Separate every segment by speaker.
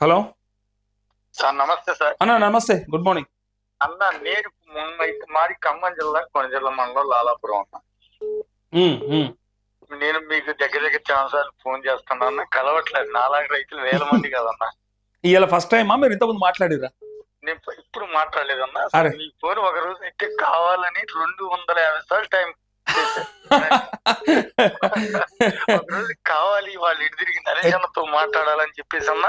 Speaker 1: Hello
Speaker 2: sir నమస్తే sir.
Speaker 1: అన్న నమస్తే, గుడ్ మార్నింగ్
Speaker 2: అన్న నేను మాది ఖమ్మం జిల్లా కొనజిల్ల మండలం లాలాపురం అన్న. నేను మీకు దగ్గర చాలా సార్లు ఫోన్ చేస్తున్నా అన్న, కలవట్లేదు. నాలాగా రైతులు వేల మంది కదన్నా.
Speaker 1: ఇవాళ ఫస్ట్ టైమా మీరు ఇంతకుముందు మాట్లాడిరా?
Speaker 2: నేను ఇప్పుడు మాట్లాడలేదన్నా. అసలు మీ ఫోన్ ఒక రోజు అయితే కావాలని 250 సార్లు టైం ఒక రోజు కావాలి వాళ్ళు ఇటు తిరిగి నరేషన్నతో మాట్లాడాలని చెప్పేసి అన్న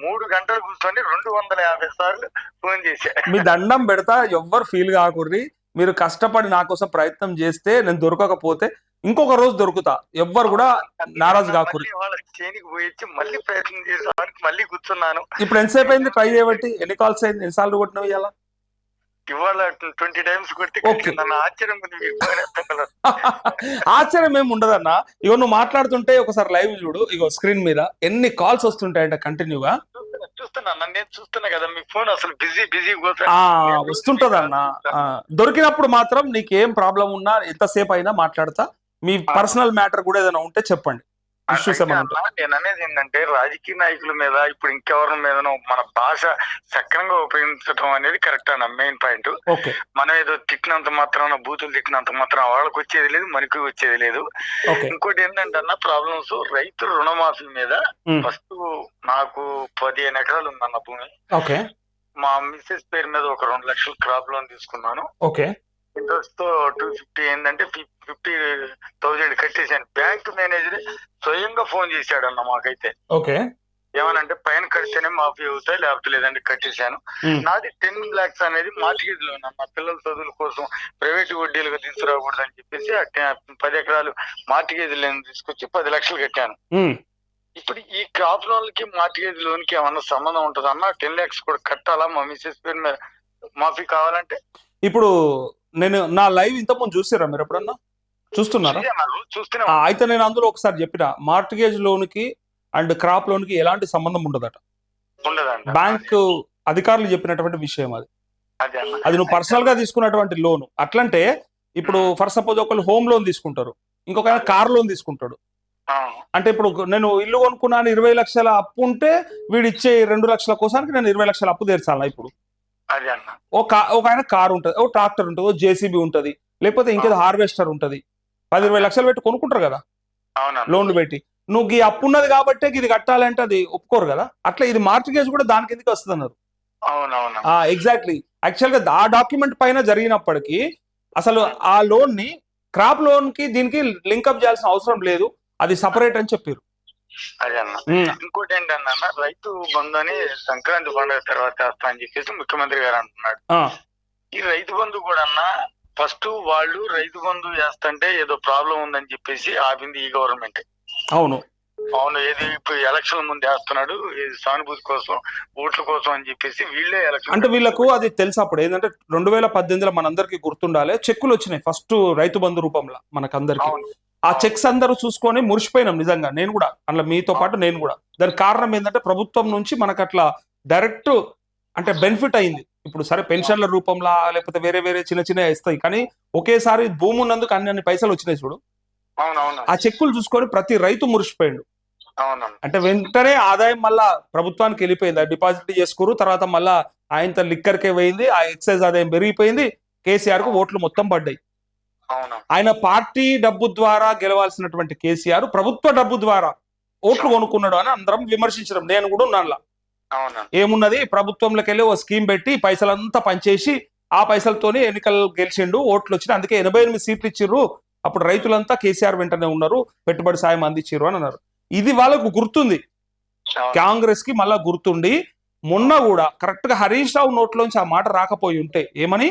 Speaker 2: 3 గంటలు కూర్చొని 250 సార్లు ఫోన్ చేశా.
Speaker 1: మీ దండం పెడతా, ఎవ్వరు ఫీల్ కాకూడదు. మీరు కష్టపడి నా కోసం ప్రయత్నం చేస్తే నేను దొరకకపోతే ఇంకొక రోజు దొరుకుతా, ఎవ్వరు కూడా నారాజు కాకూడదు.
Speaker 2: వాళ్ళ చేనికి పోయి మళ్ళీ ప్రయత్నం చేసేవాడికి మళ్ళీ కూర్చున్నాను.
Speaker 1: ఇప్పుడు ఎంతసేపు అయింది ట్రై చేయబట్టి? ఎన్ని కాల్స్ అయింది, ఎన్నిసార్లు కొట్టినవి ఇవాళ?
Speaker 2: ఇవాళ 20 టైమ్స్ కొట్టి ఆశ్చర్యం
Speaker 1: ఆశ్చర్యం ఏమి ఉండదన్నా. ఇగో నువ్వు మాట్లాడుతుంటే ఒకసారి లైవ్ చూడు, ఇగో స్క్రీన్ మీద ఎన్ని కాల్స్ వస్తుంటాయంట కంటిన్యూగా.
Speaker 2: చూస్తున్నా, నేను చూస్తున్నా కదా మీ ఫోన్ అసలు బిజీ
Speaker 1: వస్తుంటది అన్న. దొరికినప్పుడు మాత్రం నీకేం ప్రాబ్లం ఉన్నా ఎంతసేపు అయినా మాట్లాడతా. మీ పర్సనల్ మ్యాటర్ కూడా ఏదైనా ఉంటే చెప్పండి.
Speaker 2: నేను అనేది ఏంటంటే రాజకీయ నాయకుల మీద ఇప్పుడు ఇంకెవరి మీద మన భాష సక్రంగా ఉపయోగించడం అనేది కరెక్ట్ అన్న మెయిన్ పాయింట్. మనం ఏదో తిట్టినంత మాత్రాన, బూతులు తిట్టినంత మాత్రం వాళ్ళకి వచ్చేది లేదు, మనకి వచ్చేది లేదు. ఇంకోటి ఏంటంటే అన్న ప్రాబ్లమ్స్ రైతు రుణమాఫీ మీద. ఫస్ట్ నాకు 15 ఎకరాలు ఉందన్న భూమి. మా మిస్సెస్ పేరు మీద ఒక 2 లక్షలు క్రాప్ లోన్ తీసుకున్నాను. ఇంట్రెస్ట్ తో 250 ఏంటంటే 50,000 కట్టేశాను. బ్యాంక్ మేనేజర్ స్వయంగా ఫోన్ చేశాడు అన్న మాకైతే. ఏమనంటే పైన కడితేనే మాఫీ అవుతాయి, లేకపోతే లేదంటే కట్టేశాను. నాది 10 lakhs అనేది మార్టిగేజ్ లోన్ అన్న. పిల్లల చదువుల కోసం ప్రైవేట్ వడ్డీలుగా తీసుకురాకూడదు అని చెప్పేసి 10 ఎకరాలు మార్టిగేజ్ లోన్ తీసుకొచ్చి 10 లక్షలు కట్టాను. ఇప్పుడు ఈ క్రాప్ లోన్ కి మార్టిగేజ్ లోన్ కి ఏమన్నా సంబంధం ఉంటుంది అన్న? 10 lakhs కూడా కట్టాలా మా మిస్సెస్ పేరు మీద మాఫీ కావాలంటే?
Speaker 1: ఇప్పుడు నేను నా లైవ్ ఇంతకుముందు చూసారా మీరు ఎప్పుడన్నా? చూస్తున్నారా? అయితే నేను అందులో ఒకసారి చెప్పిన మార్టిగేజ్ లోన్ కి అండ్ క్రాప్ లోన్ కి ఎలాంటి సంబంధం ఉండదట. బ్యాంకు అధికారులు చెప్పినటువంటి విషయం అది. అది నువ్వు పర్సనల్ గా తీసుకున్నటువంటి లోన్. అట్లంటే ఇప్పుడు ఫర్ సపోజ్ ఒకళ్ళు హోమ్ లోన్ తీసుకుంటారు, ఇంకొక ఆయన కార్ లోన్ తీసుకుంటాడు. అంటే ఇప్పుడు నేను ఇల్లు కొనుక్కున్నాను, 20 లక్షల అప్పు ఉంటే వీడు ఇచ్చే 2 లక్షల కోసానికి నేను 20 లక్షల అప్పు తీర్చాలా? ఇప్పుడు ఒక ఆయన కార్ ఉంటది, ఓ ట్రాక్టర్ ఉంటది, ఓ జేసీబీ ఉంటది, లేకపోతే ఇంకేదో హార్వెస్టర్ ఉంటది. 10-20 లక్షలు పెట్టి కొనుక్కుంటారు కదా లోన్లు పెట్టి. నువ్వు ఈ అప్పు ఉన్నది కాబట్టి ఇది కట్టాలంటే అది ఒప్పుకోరు కదా. అట్లా ఇది మార్టిగేజ్ కూడా దానికి ఎందుకు వస్తుంది అన్నారు. ఎగ్జాక్ట్లీ. యాక్చువల్ గా ఆ డాక్యుమెంట్ పైన జరిగినప్పటికీ అసలు ఆ లోన్ ని క్రాప్ లోన్ కి దీనికి లింకప్ చేయాల్సిన అవసరం లేదు, అది సపరేట్ అని చెప్పారు.
Speaker 2: అదే అన్న. ఇంకోటి ఏంటన్న, రైతు బంధు అని సంక్రాంతి పండుగ తర్వాత చేస్తా అని చెప్పేసి ముఖ్యమంత్రి గారు అంటున్నాడు. ఈ రైతు బంధు కూడా అన్న ఫస్ట్ వాళ్ళు రైతు బంధు చేస్తుంటే ఏదో ప్రాబ్లం ఉందని చెప్పేసి ఆపింది ఈ గవర్నమెంట్. అవును, ఏది ఇప్పుడు ఎలక్షన్ ముందు వేస్తున్నాడు సానుభూతి కోసం, ఓట్ల కోసం అని చెప్పేసి వీళ్ళే ఎలక్షన్.
Speaker 1: అంటే వీళ్ళకు అది తెలుసు. అప్పుడు ఏంటంటే 2018లో మనందరికి గుర్తుండాలి, చెక్కులు వచ్చినాయి ఫస్ట్ రైతు బంధు రూపంలో మనకందరికి. ఆ చెక్స్ అందరూ చూసుకొని మురిసిపోయినాం నిజంగా. నేను కూడా అట్లా మీతో పాటు నేను కూడా. దానికి కారణం ఏంటంటే ప్రభుత్వం నుంచి మనకు అట్లా డైరెక్ట్ అంటే బెనిఫిట్ అయింది. ఇప్పుడు సరే పెన్షన్ల రూపంలో లేకపోతే వేరే వేరే చిన్న చిన్న ఇస్తాయి, కానీ ఒకేసారి భూమి ఉన్నందుకు అన్ని పైసలు వచ్చినాయి చూడు. ఆ చెక్కులు చూసుకొని ప్రతి రైతు మురిసిపోయిండు. అంటే వెంటనే ఆదాయం మళ్ళా ప్రభుత్వానికి వెళ్ళిపోయింది. డిపాజిట్ చేసుకోరు, తర్వాత మళ్ళా ఆయనతో లిక్కర్కే పోయింది, ఆ ఎక్సైజ్ ఆదాయం పెరిగిపోయింది, కేసీఆర్ కు ఓట్లు మొత్తం పడ్డాయి. ఆయన పార్టీ డబ్బు ద్వారా గెలవాల్సినటువంటి కేసీఆర్ ప్రభుత్వ డబ్బు ద్వారా ఓట్లు కొనుక్కున్నాడు అని అందరం విమర్శించడం. నేను కూడా ఉన్నాను. ఏమున్నది, ప్రభుత్వంలోకి వెళ్ళి ఓ స్కీమ్ పెట్టి పైసలంతా పనిచేసి ఆ పైసలతోనే ఎన్నికలు గెలిచిండు, ఓట్లు వచ్చినాయి, అందుకే 88 సీట్లు ఇచ్చిర్రు, అప్పుడు రైతులంతా కేసీఆర్ వెంటనే ఉన్నారు, పెట్టుబడి సాయం అందించారు అని అన్నారు. ఇది వాళ్ళకు గుర్తుంది, కాంగ్రెస్ కి మళ్ళా గుర్తుండి మొన్న కూడా కరెక్ట్ గా హరీష్ రావు నోట్లోంచి ఆ మాట రాకపోయి ఉంటే ఏమని,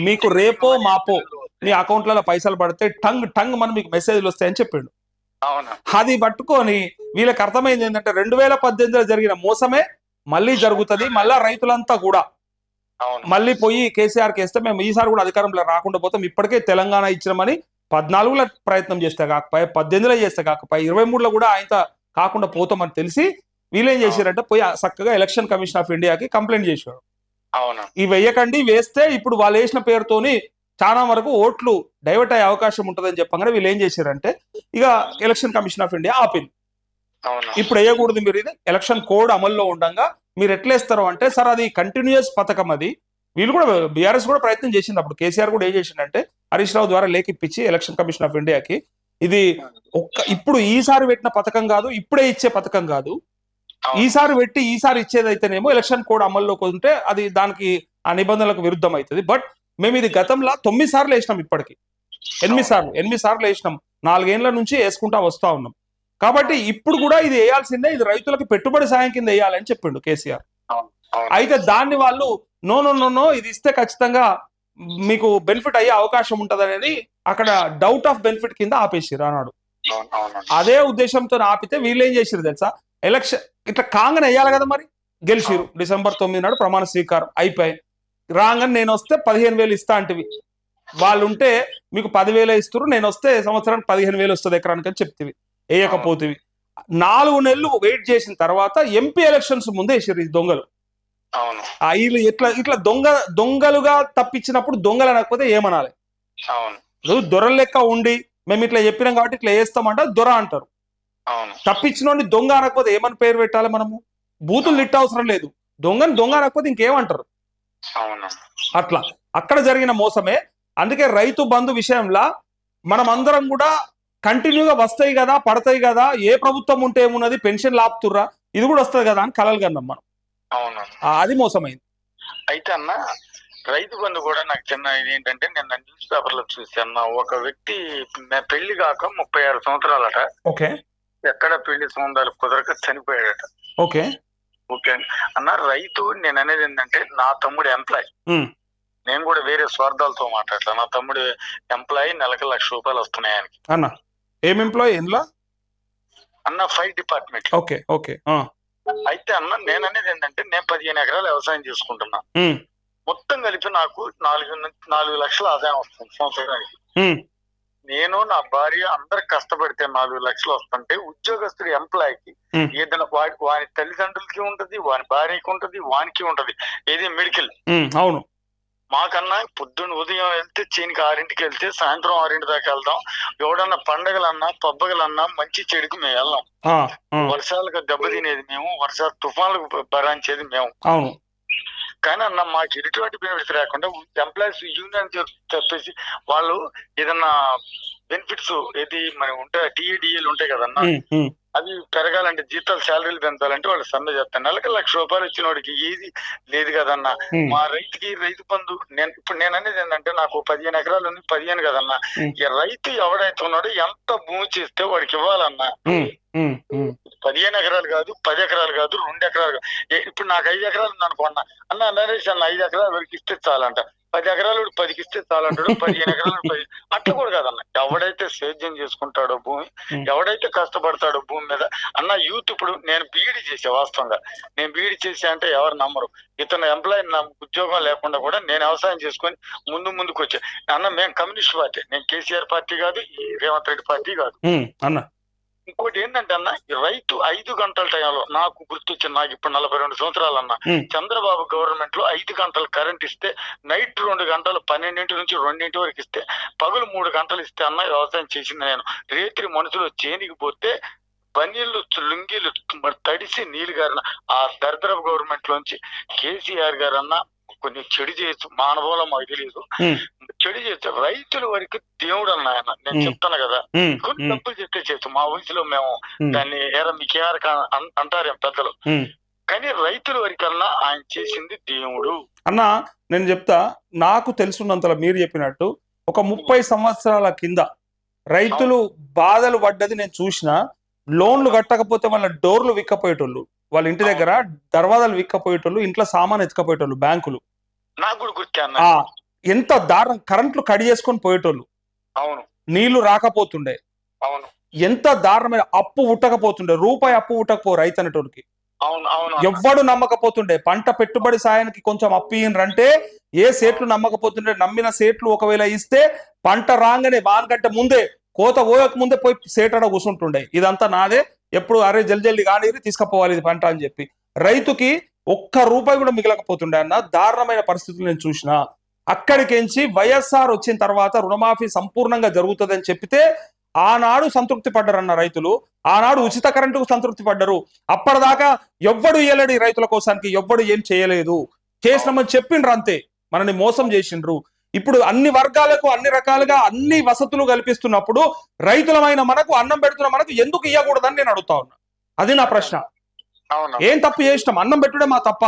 Speaker 1: మీకు రేపో మాపో మీ అకౌంట్లలో పైసలు పడితే టంగ్ టంగ్ మనం మీకు మెసేజ్లు వస్తాయని చెప్పిండు. అది పట్టుకొని వీళ్ళకి అర్థమైంది ఏంటంటే 2018లో జరిగిన మోసమే మళ్ళీ జరుగుతుంది. మళ్ళా రైతులంతా కూడా మళ్ళీ పోయి కేసీఆర్ కేస్తే మేము ఈసారి కూడా అధికారంలో రాకుండా పోతాం, ఇప్పటికే తెలంగాణ ఇచ్చినామని 14లో ప్రయత్నం చేస్తే కాకపోయి, 18లో చేస్తే కాకపోయి, 23లో కూడా ఆయన కాకుండా పోతామని తెలిసి వీళ్ళేం చేశారంటే పోయి చక్కగా ఎలక్షన్ కమిషన్ ఆఫ్ ఇండియాకి కంప్లైంట్ చేశారు. ఈ వెయ్యకండి, వేస్తే ఇప్పుడు వాళ్ళు వేసిన పేరుతోని చాలా వరకు ఓట్లు డైవర్ట్ అయ్యే అవకాశం ఉంటుందని చెప్పగానే వీళ్ళు ఏం చేశారంటే ఇక ఎలక్షన్ కమిషన్ ఆఫ్ ఇండియా ఆపింది. ఇప్పుడు వేయకూడదు మీరు, ఇది ఎలక్షన్ కోడ్ అమల్లో ఉండగా మీరు ఎట్లేస్తారు అంటే, సార్ అది కంటిన్యూస్ పథకం, అది వీళ్ళు కూడా బీఆర్ఎస్ కూడా ప్రయత్నం చేసింది. అప్పుడు కేసీఆర్ కూడా ఏం చేసిందంటే హరీష్ రావు ద్వారా లేఖ ఇప్పించి ఎలక్షన్ కమిషన్ ఆఫ్ ఇండియాకి, ఇది ఇప్పుడు ఈసారి పెట్టిన పథకం కాదు, ఇప్పుడే ఇచ్చే పథకం కాదు, ఈసారి పెట్టి ఈసారి ఇచ్చేదైతేనేమో ఎలక్షన్ కోడ్ అమల్లోకి ఉంటే అది దానికి ఆ నిబంధనలకు విరుద్ధం అవుతుంది. బట్ మేము ఇది గతంలో 9 సార్లు వేసినాం, ఇప్పటికి 8 సార్లు వేసినాం, 4 ఏళ్ల నుంచి వేసుకుంటా వస్తా ఉన్నాం. కాబట్టి ఇప్పుడు కూడా ఇది వేయాల్సిందే, ఇది రైతులకు పెట్టుబడి సాయం కింద వేయాలని చెప్పిండు కేసీఆర్. అయితే దాన్ని వాళ్ళు నో ఇది ఇస్తే ఖచ్చితంగా మీకు బెనిఫిట్ అయ్యే అవకాశం ఉంటది అనేది అక్కడ డౌట్ ఆఫ్ బెనిఫిట్ కింద ఆపేసిరు అన్నాడు. అదే ఉద్దేశంతో ఆపితే వీళ్ళు ఏం చేసిరు తెలుసా, ఎలక్షన్ ఇట్లా కాంగని వేయాలి కదా, మరి గెలిచిరు. December 9 నాడు ప్రమాణ స్వీకారం అయిపోయి రాగానే నేను వస్తే 15,000 ఇస్తా అంటివి, వాళ్ళు ఉంటే మీకు 10,000 ఇస్తారు, నేను వస్తే సంవత్సరానికి 15,000 వస్తుంది ఎకరానికి అని చెప్తివి, వేయకపోతేవి. 4 నెలలు వెయిట్ చేసిన తర్వాత ఎంపీ ఎలక్షన్స్ ముందే వేసారు ఈ దొంగలు. వీళ్ళు ఇట్లా దొంగలుగా తప్పించినప్పుడు దొంగలు అనకపోతే ఏమనాలి? దొరల లెక్క ఉండి మేము ఇట్లా చెప్పినాం కాబట్టి ఇట్లా వేస్తామంటే దొర అంటారు. తప్పించిన దొంగ అనకపోతే ఏమని పేరు పెట్టాలి? మనము బూతులు లిట్ అవసరం లేదు, దొంగని దొంగ అనకపోతే ఇంకేమంటారు? అట్లా అక్కడ జరిగిన మోసమే. అందుకే రైతు బంధు విషయంలో మనం అందరం కూడా కంటిన్యూగా వస్తాయి కదా, పడతాయి కదా, ఏ ప్రభుత్వం ఉంటే ఏమున్నది, పెన్షన్ లాపుతుర్రా, ఇది కూడా వస్తుంది కదా అని కలలు కన్నాం మనం. అది మోసమైంది.
Speaker 2: అయితే అన్న రైతు బంధు కూడా నాకు చిన్న ఇది ఏంటంటే, నిన్న న్యూస్ పేపర్ లో చూసాను, ఒక వ్యక్తి పెళ్లి కాక 36 సంవత్సరాలట.
Speaker 1: ఓకే.
Speaker 2: ఎక్కడ పెళ్లి సంబంధాలు కుదరక చనిపోయాడట.
Speaker 1: ఓకే
Speaker 2: ఓకే అన్న, రైతు నేను అనేది ఏంటంటే, నా తమ్ముడు ఎంప్లాయ్, నేను కూడా వేరే స్వార్థాలతో మాట్లాడతా, నా తమ్ముడు ఎంప్లాయ్, నెలకు ₹1,00,000 వస్తున్నాయి ఆయనకి.
Speaker 1: అన్న ఏం ఎంప్లాయ్? ఎందులో
Speaker 2: అన్న? Fire department.
Speaker 1: Okay okay.
Speaker 2: అయితే అన్న నేను అనేది ఏంటంటే, నేను 15 ఎకరాలు వ్యవసాయం చేసుకుంటున్నా, మొత్తం కలిపి నాకు 4 లక్షల ఆదాయం వస్తుంది సంవత్సరానికి. నేను నా భార్య అందరు కష్టపడితే 4 లక్షలు వస్తుంటే, ఉద్యోగస్తుడు ఎంప్లాయ్కి ఏదైనా వాని తల్లిదండ్రులకి ఉంటది, వాని భార్యకి ఉంటది, వానికి ఉంటది, ఏది మెడికల్.
Speaker 1: అవును.
Speaker 2: మాకన్నా పొద్దున్న ఉదయం వెళ్తే చేనికి 6ంటికి వెళ్తే సాయంత్రం 6 దాకా వెళ్దాం. ఎవడన్నా పండగలన్నా పబ్బగలన్నా మంచి చెడుకు మేము వెళ్ళాం. వర్షాలకు దెబ్బతినేది మేము, వర్షాలు తుఫాన్లకు భరాంచేది మేము.
Speaker 1: అవును.
Speaker 2: కానీ అన్న మాకు ఎటువంటి బెనిఫిట్స్ రాకుండా ఎంప్లాయీస్ యూనియన్ చెప్పేసి వాళ్ళు ఏదన్నా బెనిఫిట్స్ ఏది మరి ఉంటాయి, టీఏడిఏలు ఉంటాయి కదన్నా, అవి పెరగాలంటే జీతాలు శాలరీలు పెంచాలంటే వాళ్ళు సమ్మె చేస్తారు. నెలకు ₹1,00,000 ఇచ్చిన వాడికి ఏది లేదు కదన్నా. మా రైతుకి రైతు బంధు నేను అనేది ఏంటంటే, నాకు 15 ఎకరాలు ఉంది, 15 కదన్నా, ఈ రైతు ఎవడైతే ఉన్నాడో ఎంత భూమి చేస్తే వాడికి ఇవ్వాలన్నా. 15 ఎకరాలు కాదు, 10 ఎకరాలు కాదు, 2 ఎకరాలు కాదు. ఇప్పుడు నాకు 5 ఎకరాలు ఉంది అనుకున్నా అన్న, నరేష్ అన్న 5 ఎకరాలు వరకు ఇస్తే చాలంట, 10 ఎకరాలు 10కి ఇస్తే చాలంటాడు, 15 ఎకరాలు 10. అట్లా కూడా కాదన్న, ఎవడైతే సేద్యం చేసుకుంటాడో భూమి, ఎవడైతే కష్టపడతాడో భూమి మీద అన్న. యూత్ ఇప్పుడు నేను బీఈడీ చేసా, వాస్తవంగా నేను బీఈడీ చేసా అంటే ఎవరు నమ్మరు. ఇతను ఎంప్లాయీ, నా ఉద్యోగం లేకుండా కూడా నేను వ్యవసాయం చేసుకొని ముందుకు వచ్చా అన్న. మేము కమ్యూనిస్ట్ పార్టీ, నేను కేసీఆర్ పార్టీ కాదు, ఈ రేవంత్ రెడ్డి పార్టీ కాదు అన్న. ఇంకోటి ఏంటంటే అన్న, రైతు 5 గంటల టైంలో నాకు గుర్తొచ్చింది, నాకు ఇప్పుడు 42 సంవత్సరాలు అన్న, చంద్రబాబు గవర్నమెంట్ లో 5 గంటలు కరెంట్ ఇస్తే, నైట్ 2 గంటలు 12 నుంచి 2 వరకు ఇస్తే, పగలు 3 గంటలు ఇస్తే అన్న వ్యవసాయం చేసింది నేను. రేత్రి మనుషులు చేనికి పోతే బనీళ్లు లుంగీలు తడిసి నీళ్ళు గారిన ఆ దరిద్రపు గవర్నమెంట్ లోంచి కేసీఆర్ గారు అన్న కొన్ని చెడు చేయొచ్చు, మానవుల మాకు తెలియదు, చెడు చేయొచ్చు. రైతుల వరకు దేవుడు అన్న ఆయన, నేను చెప్తాను కదా, కొన్ని తప్పులు చెప్తే చేయొచ్చు. మా వయసులో మేము దాన్ని మీకేఆర్ అంటారేం పెద్దలు, కానీ రైతుల వరకన్నా ఆయన చేసింది దేవుడు
Speaker 1: అన్న. నేను చెప్తా, నాకు తెలుసున్నంతలో మీరు చెప్పినట్టు ఒక 30 సంవత్సరాల కింద రైతులు బాధలు పడ్డది నేను చూసిన. లోన్లు కట్టకపోతే వాళ్ళ డోర్లు విక్కపోయేటోళ్ళు, వాళ్ళ ఇంటి దగ్గర దర్వాజాలు విక్కపోయేటోళ్ళు, ఇంట్లో సామాన్ ఎత్తుకపోయేటోళ్ళు, బ్యాంకులు ఎంత దారుణం, కరెంట్లు కడి చేసుకొని పోయేటోళ్ళు, నీళ్లు రాకపోతుండే, ఎంత దారుణమైన అప్పు ఉట్టకపోతుండే, రూపాయి అప్పు ఉట్టకపో రైతు అనేటోడికి, ఎవ్వడు నమ్మకపోతుండే. పంట పెట్టుబడి సాయానికి కొంచెం అప్పు ఇయ్యండ్రంటే ఏ సేట్లు నమ్మకపోతుండే. నమ్మిన సేట్లు ఒకవేళ ఇస్తే పంట రాగానే వానికంటే ముందే, కోత పోయక ముందే పోయి సేటడ కూర్చుంటుండే, ఇదంతా నాదే, ఎప్పుడు అరే జల్ది కానీ తీసుకుపోవాలి ఇది పంట అని చెప్పి. రైతుకి ₹1 కూడా మిగలకపోతుండే అన్న. దారుణమైన పరిస్థితులు నేను చూసిన. అక్కడికించి వైఎస్ఆర్ వచ్చిన తర్వాత రుణమాఫీ సంపూర్ణంగా జరుగుతుందని చెప్పితే ఆనాడు సంతృప్తి పడ్డారన్న రైతులు, ఆనాడు ఉచిత కరెంటుకు సంతృప్తి పడ్డరు. అప్పటిదాకా ఎవ్వడు ఇయ్యలేడు ఈ రైతుల కోసానికి, ఎవ్వడు ఏం చేయలేదు. చేసినామని చెప్పిండ్రు అంతే, మనని మోసం చేసిండ్రు. ఇప్పుడు అన్ని వర్గాలకు అన్ని రకాలుగా అన్ని వసతులు కల్పిస్తున్నప్పుడు రైతులమైన మనకు, అన్నం పెడుతున్న మనకు ఎందుకు ఇవ్వకూడదని నేను అడుగుతా ఉన్నా. అది నా ప్రశ్న. ఏం తప్పు చేసినాం? అన్నం పెట్టుడే మా తప్ప?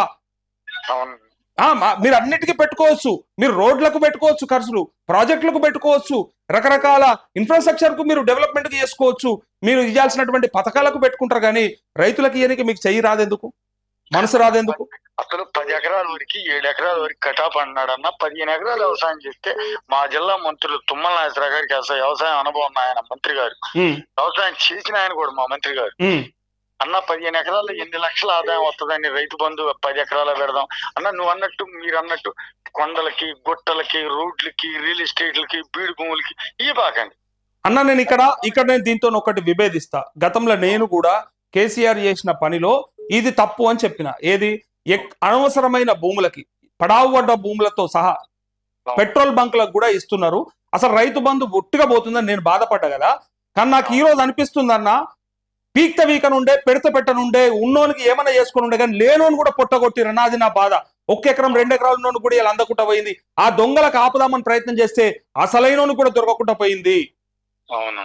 Speaker 1: మీరు అన్నిటికీ పెట్టుకోవచ్చు, మీరు రోడ్లకు పెట్టుకోవచ్చు ఖర్చులు, ప్రాజెక్టులకు పెట్టుకోవచ్చు, రకరకాల ఇన్ఫ్రాస్ట్రక్చర్ కు మీరు డెవలప్మెంట్ కి చేసుకోవచ్చు, మీరు ఇవ్వాల్సినటువంటి పథకాలకు పెట్టుకుంటారు. కానీ రైతులకు ఇయనికి మీకు చెయ్యి రాదెందుకు, మనసు రాదెందుకు?
Speaker 2: అసలు 10 ఎకరాల వరకు 7 ఎకరాల వరకు కటాప్ అన్నాడన్న. 15 ఎకరాలు వ్యవసాయం చేస్తే మా జిల్లా మంత్రులు తుమ్మల నాగేశ్వరరావు గారికి అసలు వ్యవసాయం అనుభవం ఉన్న ఆయన మంత్రి గారు, వ్యవసాయం చేసిన ఆయన కూడా మా మంత్రి గారు అన్న 15 ఎకరాల్లో 8 లక్షల ఆదాయం వస్తుందని రైతు బంధు 10 ఎకరాల పెడదాం అన్న. నువ్వు అన్నట్టు, మీరు అన్నట్టు కొండలకి, గుట్టలకి, రోడ్లకి, రియల్ ఎస్టేట్లకి, బీడు భూములకి ఈ బాకండి
Speaker 1: అన్న. నేను ఇక్కడ నేను దీంతో ఒకటి విభేదిస్తా. గతంలో నేను కూడా కేసీఆర్ చేసిన పనిలో ఇది తప్పు అని చెప్పిన. ఏది? అనవసరమైన భూములకి, పడావు పడ్డ భూములతో సహా పెట్రోల్ బంకులకు కూడా ఇస్తున్నారు. అసలు రైతు బంధు ఒట్టిగా పోతుందని నేను బాధపడ్డా కదా. కానీ నాకు ఈ రోజు అనిపిస్తుందన్న, పీక్త వీకనుండే, పెట్టనుండే, ఉన్నోనికి ఏమైనా చేసుకుని ఉండే, కానీ లేనోని కూడా పొట్టగొట్టిరన్నా. అది నా బాధ. 1 ఎకరం 2 ఎకరాలు ఉన్నోని కూడా ఇలా అందకుండా పోయింది. ఆ దొంగలకు ఆపుదామని ప్రయత్నం చేస్తే అసలైనోని కూడా దొరకకుండా పోయింది.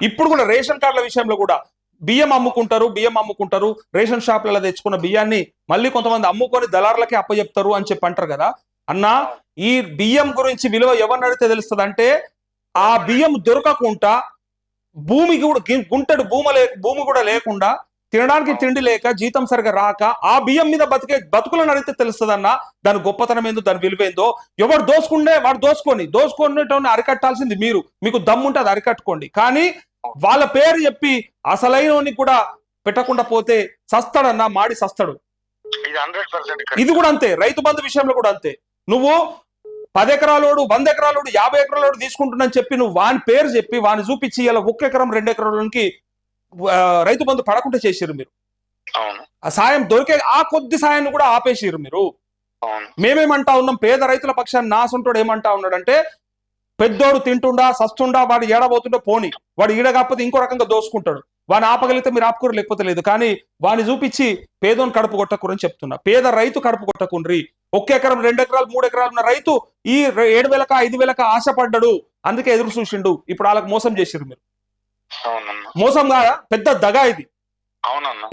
Speaker 1: ఇప్పుడు కూడా రేషన్ కార్డుల విషయంలో కూడా బియ్యం అమ్ముకుంటారు, రేషన్ షాపులలో తెచ్చుకున్న బియ్యాన్ని మళ్ళీ కొంతమంది అమ్ముకొని దళారులకి అప్పచెప్తారు అని చెప్పి అంటారు కదా అన్న. ఈ బియ్యం గురించి విలువ ఎవరిని అడిగితే తెలుస్తుంది అంటే, ఆ బియ్యం దొరకకుండా భూమి కూడా గుంటడు భూమి కూడా లేకుండా, తినడానికి తిండి లేక, జీతం సరిగా రాక, ఆ బియ్యం మీద బతుకులను అడిగితే తెలుస్తుందన్న దాని గొప్పతనం ఏందో, దాని విలువేందో. ఎవరు వాడు దోసుకొని అరికట్టాల్సింది మీరు. మీకు దమ్ముంటే అది అరికట్టుకోండి. కానీ వాళ్ళ పేరు చెప్పి అసలైన కూడా పెట్టకుండా పోతే సస్తాడన్న, మాడి సస్తాడు. ఇది కూడా అంతే, రైతు బంధు విషయంలో కూడా అంతే. నువ్వు 10 ఎకరాలోడు, 100 ఎకరాలోడు, 50 ఎకరాలోడు తీసుకుంటున్నా చెప్పి నువ్వు వాని పేరు చెప్పి వాని చూపించి ఇలా 1 ఎకరం 2 ఎకరాలకి రైతు బంధు పడకుండా చేసిరు మీరు. ఆ సాయం దొరికే ఆ కొద్ది సాయాన్ని కూడా ఆపేసిరు మీరు. మేమేమంటా ఉన్నాం, పేద రైతుల పక్షాన్ని నాసుంటాడు ఏమంటా ఉన్నాడంటే, పెద్దోడు తింటుండా సస్తుండా, వాడు ఏడబోతుండో పోని, వాడు ఈడ కాకపోతే ఇంకో రకంగా దోసుకుంటాడు. వాడిని ఆపగలిగితే మీరు ఆపుకోరు, లేకపోతే లేదు. కానీ వాడిని చూపించి పేదోని కడుపు కొట్టకూరని చెప్తున్నా. పేద రైతు కడుపు కొట్టకుండ్రి. 1 ఎకరం 2 ఎకరాలు 3 ఎకరాలు ఉన్న రైతు ఈ 7,000 5,000 ఆశపడ్డాడు, అందుకే ఎదురు చూసిండు. ఇప్పుడు వాళ్ళకి మోసం చేసిరు మీరు. మోసం కాదా, పెద్ద దగా ఇది.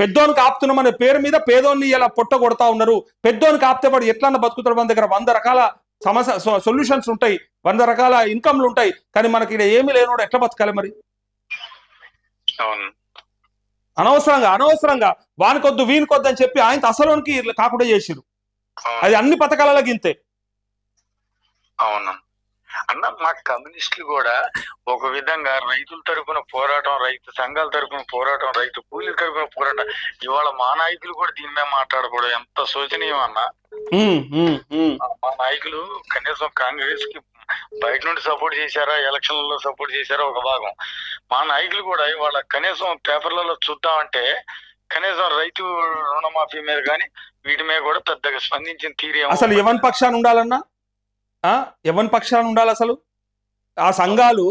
Speaker 1: పెద్దోనికి ఆపుతున్నామనే పేరు మీద పేదోన్ని ఇలా పొట్ట కొడతా ఉన్నారు. పెద్దోనికి ఆపితే వాడు ఎట్లా బతుకుతాడు? మన దగ్గర 100 రకాల సొల్యూషన్స్ ఉంటాయి, 100 రకాల ఇన్కమ్లు ఉంటాయి. కానీ మనకి ఇక్కడ ఏమీ లేనోడు ఎట్లా బతకాలి మరి? అనవసరంగా వానికొద్దు వీనికొద్దు అని చెప్పి ఆయన అసలునికి కాకుండా చేసిరు. అది అన్ని పథకాలలో గింతే.
Speaker 2: అవును అన్న, మా కమ్యూనిస్టులు కూడా ఒక విధంగా రైతుల తరపున పోరాటం, రైతు సంఘాల తరపున పోరాటం, రైతు కూలీల తరపున పోరాటం. ఇవాళ మా నాయకులు కూడా దీని మీద మాట్లాడకూడదు, ఎంత శోచనీయం అన్న. మా నాయకులు కనీసం కాంగ్రెస్ కి బయట నుండి సపోర్ట్ చేశారా, ఎలక్షన్లలో సపోర్ట్ చేశారా ఒక భాగం. మా నాయకులు కూడా ఇవాళ కనీసం పేపర్లలో చూద్దామంటే కనీసం రైతు రుణమాఫీ మీద కానీ వీటి మీద కూడా పెద్దగా స్పందించిన తీరే.
Speaker 1: అసలు ఎవరి పక్షాన ఉండాలన్నా, ఎవరి పక్షాన ఉండాలి? అసలు ఆ సంఘాలు,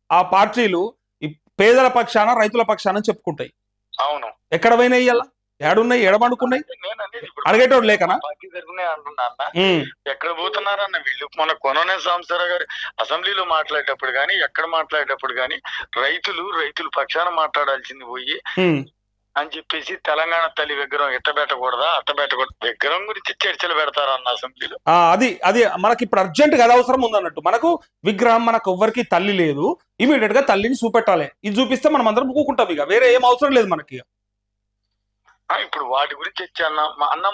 Speaker 1: ఆ పార్టీలు పేదల పక్షాన, రైతుల పక్షాన చెప్పుకుంటాయి.
Speaker 2: అవును,
Speaker 1: ఎక్కడ పోయినా ఇయ్యాల, ఏడున్నాయి, ఎడబండుకున్నాయి, అడిగేటోడు లేకనా?
Speaker 2: ఎక్కడ పోతున్నారన్న వీళ్ళు. మన కొననే సాంబశివరావు గారు అసెంబ్లీలో మాట్లాడేటప్పుడు కానీ, ఎక్కడ మాట్లాడేటప్పుడు కానీ రైతులు పక్షాన మాట్లాడాల్సింది పోయి అని చెప్పేసి తెలంగాణ తల్లి విగ్రహం ఎట్టబెట్టకూడదా, అట్టబెట్టకూడదు విగ్రహం గురించి చర్చలు పెడతారన్న అసెంబ్లీలో. అది మనకి ఇప్పుడు అర్జెంట్ గా అవసరం ఉందన్నట్టు. మనకు విగ్రహం, మనకు ఎవ్వరికి తల్లి లేదు, ఇమీడియట్ గా తల్లిని చూపెట్టాలి. ఇది చూపిస్తే మనం అందరం ఊకుంటాం, ఇక వేరే ఏం అవసరం లేదు మనకి. ఇప్పుడు వాటి గురించి వచ్చాన్న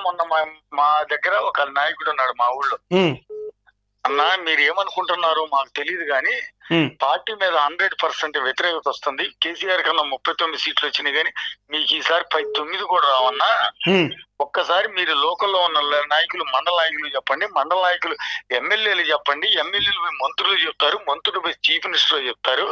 Speaker 2: మొన్న మా దగ్గర ఒక నాయకుడు ఉన్నాడు మా ఊళ్ళో. అన్నా, మీరు ఏమనుకుంటున్నారు మాకు తెలియదు కానీ పార్టీ మీద 100% వ్యతిరేకత వస్తుంది. కేసీఆర్ కన్నా 39 సీట్లు వచ్చినాయి కానీ మీకు ఈసారి 9 కూడా రావన్నా. ఒక్కసారి మీరు లోకల్లో ఉన్న నాయకులు, మండల నాయకులు చెప్పండి, మండల నాయకులు ఎమ్మెల్యేలు చెప్పండి, ఎమ్మెల్యేలు మంత్రులు చెప్తారు, మంత్రులు చీఫ్ మినిస్టర్ చెప్తారు.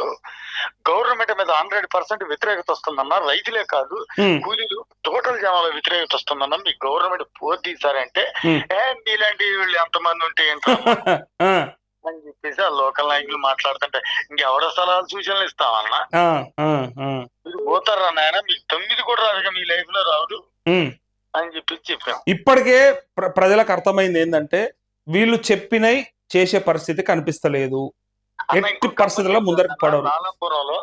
Speaker 2: గవర్నమెంట్ మీద 100% వ్యతిరేకత వస్తుందన్నా. రైతులే కాదు, కూలీలు, టోటల్ జనాల వ్యతిరేకత వస్తుందన్నా. మీ గవర్నమెంట్ పోతీసారంటే మీలాంటి వీళ్ళు ఎంతమంది ఉంటే ఏంటో అని చెప్పేసి ఆ లోకల్ నాయకులు మాట్లాడుతుంటే ఇంకెవడ స్థలాలు సూచనలు ఇస్తామన్నా మీరు పోతారా నాయన మీకు 9 కూడా రాదు మీ లైఫ్ లో రాదు అని చెప్పాం.
Speaker 1: ఇప్పటికే ప్రజలకు అర్థమైంది ఏంటంటే వీళ్ళు చెప్పినవి చేసే పరిస్థితి కనిపిస్తలేదు, ఎట్టి పరిస్థితుల్లో ముందరికి పడరు.
Speaker 2: నాలంపురంలో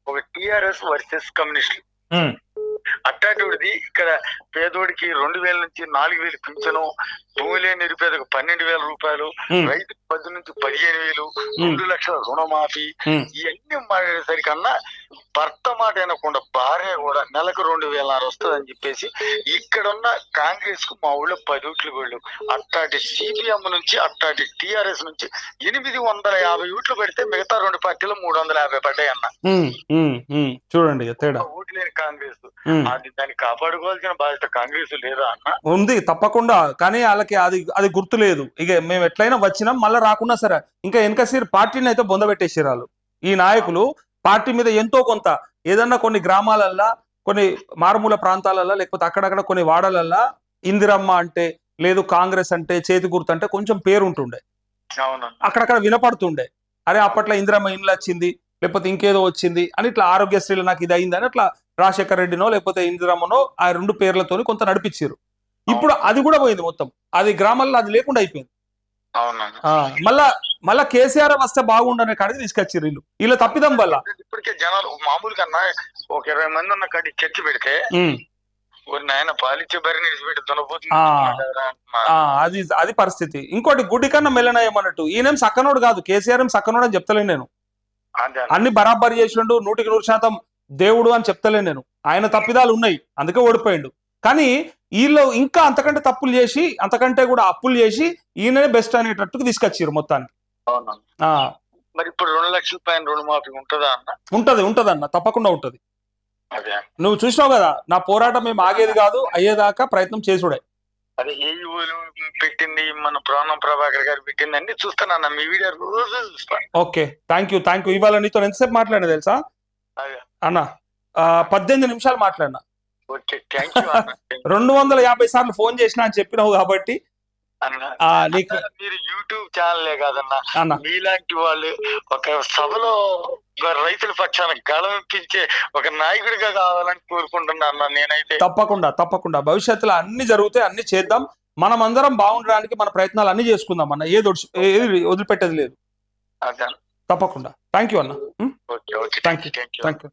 Speaker 2: ఒక టిఆర్ఎస్ వర్సెస్ కమ్యూనిస్టులు అట్టాటిది ఇక్కడ పేదోడికి 2,000 నుంచి 4,000 పింఛను, భూమి లేని నిరుపేదకు 12,000 రూపాయలు, రైతు 10 నుంచి 15,000, 2 లక్షల రుణమాఫీ, ఇవన్నీ మాట్లాడేసరికన్నా భర్త మాట వినకుండా భార్య కూడా నెలకు 2,000 వస్తుందని చెప్పేసి ఇక్కడున్న కాంగ్రెస్ కు మా ఊళ్ళో 10 ఓట్లు వీళ్ళు అట్టాటి సిపిఎం నుంచి అట్టాటి టిఆర్ఎస్ నుంచి 850 ఓట్లు పెడితే మిగతా 2 పార్టీలు 350 పడ్డాయి అన్న.
Speaker 1: చూడండి
Speaker 2: ఓట్లు లేని కాంగ్రెస్ అది దాన్ని కాపాడుకోవాల్సిన బాధ్యత కాంగ్రెస్ లేదా అన్న?
Speaker 1: ఉంది తప్పకుండా, కానీ వాళ్ళకి అది గుర్తు లేదు. ఇక మేము ఎట్లయినా వచ్చినాం మళ్ళీ రాకున్నా సరే ఇంకా వెనకసీరు పార్టీని అయితే బొందబెట్టేసారు వాళ్ళు. ఈ నాయకులు పార్టీ మీద ఎంతో కొంత ఏదన్నా కొన్ని గ్రామాలల్లో, కొన్ని మారుమూల ప్రాంతాలలో, లేకపోతే అక్కడక్కడ కొన్ని వాడలల్లో ఇందిరమ్మ అంటే లేదు, కాంగ్రెస్ అంటే చేతి గుర్తు అంటే కొంచెం పేరు ఉంటుండే, అక్కడక్కడ వినపడుతుండే. అరే అప్పట్లో ఇందిరమ్మ ఇండ్లు వచ్చింది, లేకపోతే ఇంకేదో వచ్చింది అని ఇట్లా ఆరోగ్యశ్రీలో నాకు ఇది అయిందని అట్లా రాజశేఖర రెడ్డినో లేకపోతే ఇందిరమ్మనో ఆ 2 పేర్లతోని కొంత నడిపించారు. ఇప్పుడు అది కూడా పోయింది మొత్తం, అది గ్రామాల్లో అది లేకుండా అయిపోయింది. మళ్ళా కేసీఆర్ వస్తే బాగుండనే కాడికి తీసుకొచ్చారు వీళ్ళు, వీళ్ళ తప్పిదం వల్ల.
Speaker 2: ఇప్పటికే జనాలు మామూలు కన్నా ఒక 20 మంది ఉన్న కాడికి చర్చ పెడితే నాయన పాలిచ్చే బరిని
Speaker 1: అది పరిస్థితి. ఇంకోటి గుడ్డి కన్నా మెల్లనయ్యమన్నట్టు ఈయనేం సక్కనోడు కాదు, కేసీఆర్ ఏం సక్కనోడు అని చెప్తలేను నేను. అన్ని బరాబరి చేసిండు, 100% దేవుడు అని చెప్తలేను నేను. ఆయన తప్పిదాలు ఉన్నాయి, అందుకే ఓడిపోయిండు. కానీ వీళ్ళు ఇంకా అంతకంటే తప్పులు చేసి, అంతకంటే కూడా అప్పులు చేసి ఈయననే బెస్ట్ అనేటట్టుకు తీసుకొచ్చారు మొత్తానికి.
Speaker 2: మరి ఇప్పుడు 2 లక్షల పైన రుణమాఫీ ఉంటుందా అన్న?
Speaker 1: ఉంటదన్న, తప్పకుండా ఉంటది. నువ్వు చూసినావు కదా నా పోరాటం ఏం ఆగేది కాదు, అయ్యేదాకా ప్రయత్నం చేసుడే.
Speaker 2: అదే ఏ పెట్టింది మన ప్రాణం ప్రభాకర్ గారు పెట్టిందండి, చూస్తానన్న మీ వీడియో రోజు చూస్తాను.
Speaker 1: Okay, thank you. ఇవాళ నీతో ఎంతసేపు మాట్లాడినా తెలుసా అన్న? 18 నిమిషాలు మాట్లాడినా. 250 సార్లు ఫోన్ చేసినా అని చెప్పినావు కాబట్టి.
Speaker 2: మీరు యూట్యూబ్ ఛానలే కాదన్నా, మీలాంటి వాళ్ళు ఒక సభలో రైతుల పక్షాన గళమిప్పించే ఒక నాయకుడిగా కావాలని కోరుకుంటున్నా నేనైతే.
Speaker 1: తప్పకుండా భవిష్యత్తులో అన్ని జరుగుతాయి, అన్ని చేద్దాం. మనం అందరం బాగుండడానికి మన ప్రయత్నాలు అన్ని చేసుకుందాం అన్న, ఏది వదిలిపెట్టేది లేదు. తప్పకుండా. థ్యాంక్ యూ అన్న. Thank you.